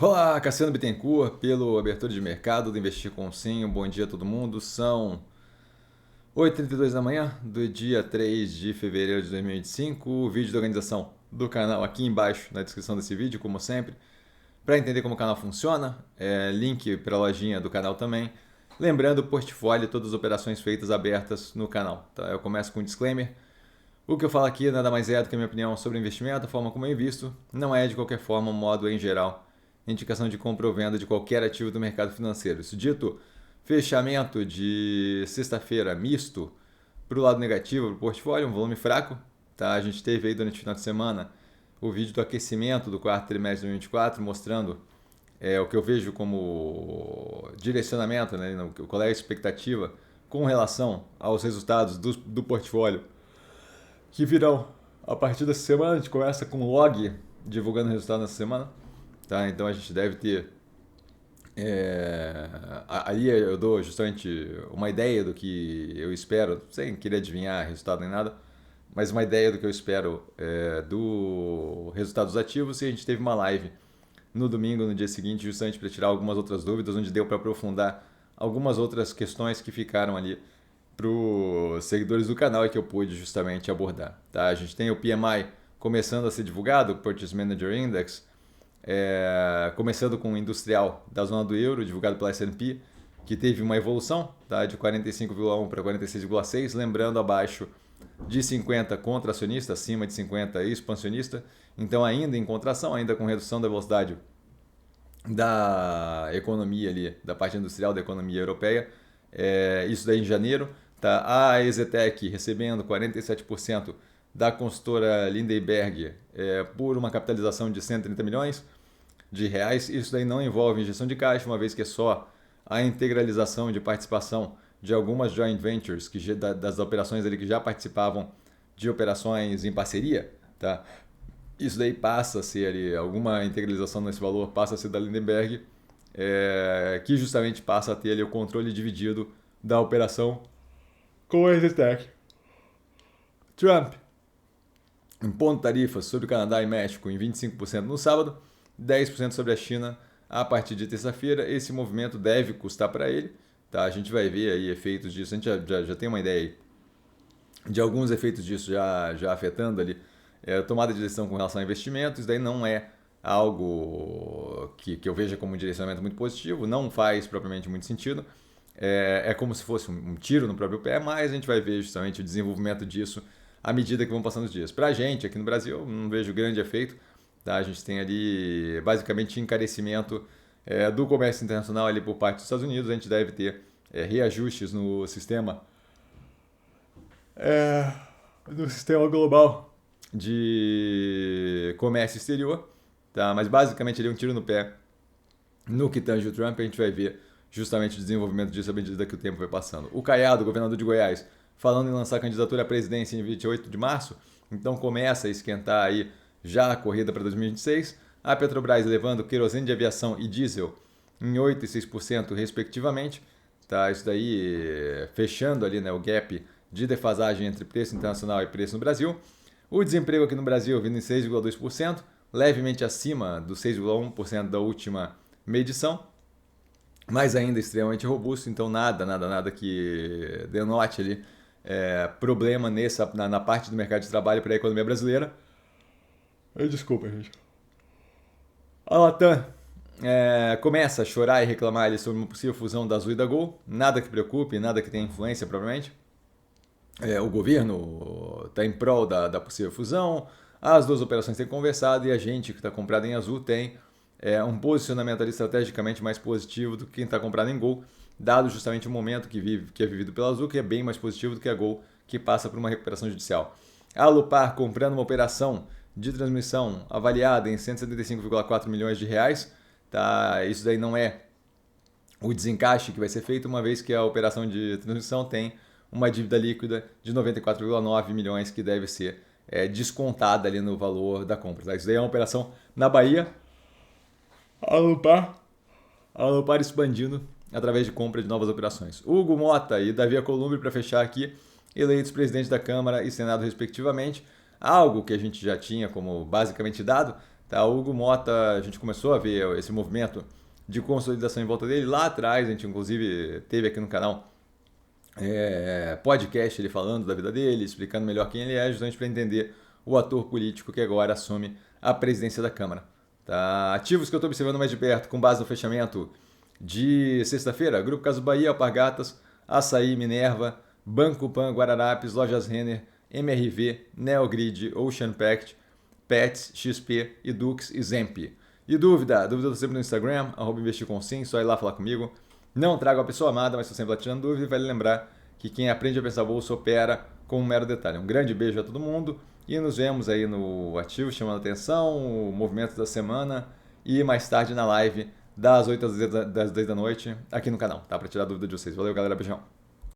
Olá, Cassiano Bittencourt, pelo Abertura de Mercado do Investir com Sim. Bom dia a todo mundo. São 8h32 da manhã do dia 3 de fevereiro de 2025. O vídeo da organização do canal aqui embaixo na descrição desse vídeo, como sempre. Para entender como o canal funciona, link para a lojinha do canal também. Lembrando, o portfólio e todas as operações feitas abertas no canal. Tá? Eu começo com um disclaimer. O que eu falo aqui nada mais é do que a minha opinião sobre investimento, a forma como eu invisto. Não é de qualquer forma, modo em geral, indicação de compra ou venda de qualquer ativo do mercado financeiro. Isso dito, fechamento de sexta-feira misto para o lado negativo, para o portfólio, um volume fraco. Tá? A gente teve aí durante o final de semana o vídeo do aquecimento do quarto trimestre de 2024, mostrando o que eu vejo como direcionamento, né, qual é a expectativa com relação aos resultados do portfólio que virão a partir dessa semana. A gente começa com o log divulgando o resultado nessa semana. Tá? Então a gente deve ter. Aí eu dou justamente uma ideia do que eu espero, sem querer adivinhar resultado nem nada, mas uma ideia do que eu espero do resultado dos ativos. E a gente teve uma live no domingo, no dia seguinte, justamente para tirar algumas outras dúvidas, onde deu para aprofundar algumas outras questões que ficaram ali para os seguidores do canal e que eu pude justamente abordar. Tá? A gente tem o PMI começando a ser divulgado, o Purchase Manager Index, começando com o industrial da zona do euro, divulgado pela S&P, que teve uma evolução, tá, de 45,1 para 46,6, lembrando abaixo de 50 contracionista, acima de 50 expansionista, então ainda em contração, ainda com redução da velocidade da economia ali, da parte industrial da economia europeia. Isso daí em janeiro, tá? A Exetec recebendo 47% da consultora Lindbergh por uma capitalização de 130 milhões de reais. Isso daí não envolve injeção de caixa, uma vez que é só a integralização de participação de algumas joint ventures das operações ali que já participavam de operações em parceria. Tá? Isso daí passa a ser ali, alguma integralização nesse valor passa a ser da Lindbergh, que justamente passa a ter ali o controle dividido da operação com a Exetec. Trump impondo tarifas sobre o Canadá e México em 25% no sábado, 10% sobre a China a partir de terça-feira. Esse movimento deve custar para ele. Tá? A gente vai ver aí efeitos disso. A gente já tem uma ideia aí de alguns efeitos disso já afetando ali a tomada de decisão com relação a investimentos. Isso daí não é algo que eu veja como um direcionamento muito positivo, não faz propriamente muito sentido. É como se fosse um tiro no próprio pé, mas a gente vai ver justamente o desenvolvimento disso à medida que vão passando os dias. Para a gente, aqui no Brasil, não vejo grande efeito. Tá? A gente tem ali basicamente encarecimento do comércio internacional ali por parte dos Estados Unidos. A gente deve ter reajustes no sistema global de comércio exterior. Tá? Mas basicamente ali um tiro no pé no que tange o Trump. A gente vai ver justamente o desenvolvimento disso à medida que o tempo vai passando. O Caiado, governador de Goiás, falando em lançar candidatura à presidência em 28 de março, então começa a esquentar aí já a corrida para 2026. A Petrobras levando querosene de aviação e diesel em 8% e 6% respectivamente. Tá? Isso daí fechando ali, né, o gap de defasagem entre preço internacional e preço no Brasil. O desemprego aqui no Brasil vindo em 6,2%, levemente acima dos 6,1% da última medição, mas ainda extremamente robusto. Então nada que denote ali problema na parte do mercado de trabalho para a economia brasileira. Desculpa, gente. A Latam começa a chorar e reclamar ali sobre uma possível fusão da Azul e da Gol. Nada que preocupe, nada que tenha influência, provavelmente. O governo está em prol da possível fusão. As duas operações têm conversado e a gente que está comprado em Azul tem um posicionamento ali estrategicamente mais positivo do que quem está comprado em Gol, dado justamente o momento que é vivido pela Azul, que é bem mais positivo do que a Gol, que passa por uma recuperação judicial. A Alupar comprando uma operação de transmissão avaliada em 175,4 milhões de reais. Tá? Isso daí não é o desencaixe que vai ser feito, uma vez que a operação de transmissão tem uma dívida líquida de 94,9 milhões que deve ser descontada ali no valor da compra. Tá? Isso daí é uma operação na Bahia. A Alupar expandindo através de compra de novas operações. Hugo Mota e Davi Alcolumbre, para fechar aqui, eleitos presidente da Câmara e Senado respectivamente. Algo que a gente já tinha como basicamente dado, Tá? O Hugo Mota, a gente começou a ver esse movimento de consolidação em volta dele lá atrás, a gente inclusive teve aqui no canal podcast ele falando da vida dele, explicando melhor quem ele é, justamente para entender o ator político que agora assume a presidência da Câmara. Tá? Ativos que eu estou observando mais de perto, com base no fechamento de sexta-feira: Grupo Casas Bahia, Alpargatas, Açaí, Minerva, Banco Pan, Guararapes, Lojas Renner, MRV, Neogrid, Ocean Pact, Pets, XP, Edux e Zemp. E dúvida? Dúvida eu tô sempre no Instagram, @investircomsim, só ir lá falar comigo. Não trago a pessoa amada, mas estou sempre lá tirando dúvida, e vale lembrar que quem aprende a pensar bolsa opera com um mero detalhe. Um grande beijo a todo mundo e nos vemos aí no Ativo, chamando a atenção, o movimento da semana e mais tarde na live das 8 às 10 da noite aqui no canal, tá? Para tirar dúvida de vocês. Valeu, galera, beijão.